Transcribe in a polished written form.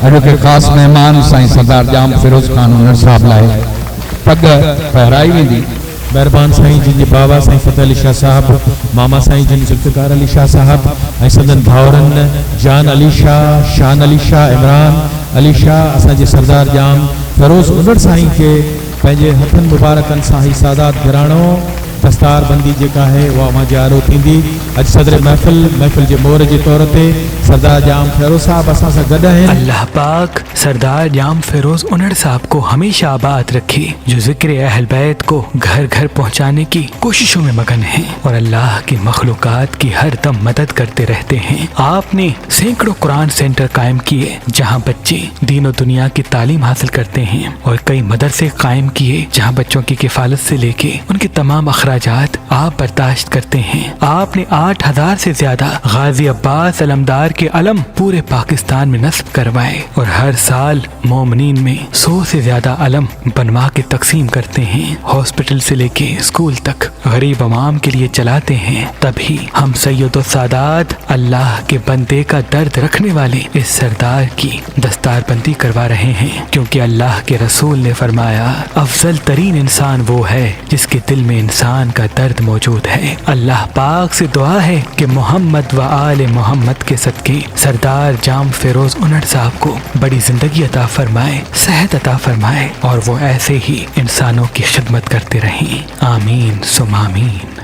अॼु के ख़ासि महिमान साईं सरदार जाम फिरोज़ खान उनर साहब लाइ पग फहिराई वेंदी। महिरबान साईं जिन जे बाबा साईं फतेह अली शाह साहब, मामा साईं जिन जुल्फ़िकार अली शाह साहब ऐं सदन भाउरनि जान अली शाह, शान अली शाह, इमरान अली शाह, असांजे सरदार जाम फिरोज़ उनर साईं खे पंहिंजे हथनि मुबारकनि सां ही सादात घराणो दस्तार बंदी जेका है वह मां जारो थींदी। अज सदर महफिल जे मोर जे तौर ते सरदार जाम फिरोज साहब असां सां गॾु आहिनि। अल्लाह पाक सरदार जाम फिरोज उनड़ साहब को हमेशा आबाद रखे, जो जिक्र अहल बैत को घर घर पहुंचाने की कोशिशों में मगन हैं और अल्लाह की मखलूकात की हर दम मदद करते रहते हैं। आपने सैकड़ों कुरान सेंटर कायम किए जहां बच्चे दीन और दुनिया की तालीम हासिल करते हैं और कई मदरसे कायम किए जहां बच्चों की किफालत से लेके उनके तमाम अखराजात आप बर्दाश्त करते हैं। आपने 8000 से ज्यादा गाजी अब्बास अलमदार के अलम पूरे पाकिस्तान में नस्ब करवाए और हर साल मोमिनीन में 100 से ज्यादा अलम बनवा के तकसीम करते हैं। हॉस्पिटल से लेके स्कूल तक गरीब अवाम के लिए चलाते हैं। तभी हम सैयद सादात अल्लाह के बंदे का दर्द रखने वाले इस सरदार की दस्तार बंदी करवा रहे हैं, क्योंकि अल्लाह के रसूल ने फरमाया अफजल तरीन इंसान वो है जिसके दिल में इंसान का दर्द मौजूद है। अल्लाह पाक से दुआ है कि मोहम्मद व आले मोहम्मद के सदके सरदार जाम फिरोज उनड़ साहब को बड़ी जिंदगी अता फरमाए, सेहत अता फरमाए और वो ऐसे ही इंसानों की खिदमत करते रहें। आमीन सुम आमीन।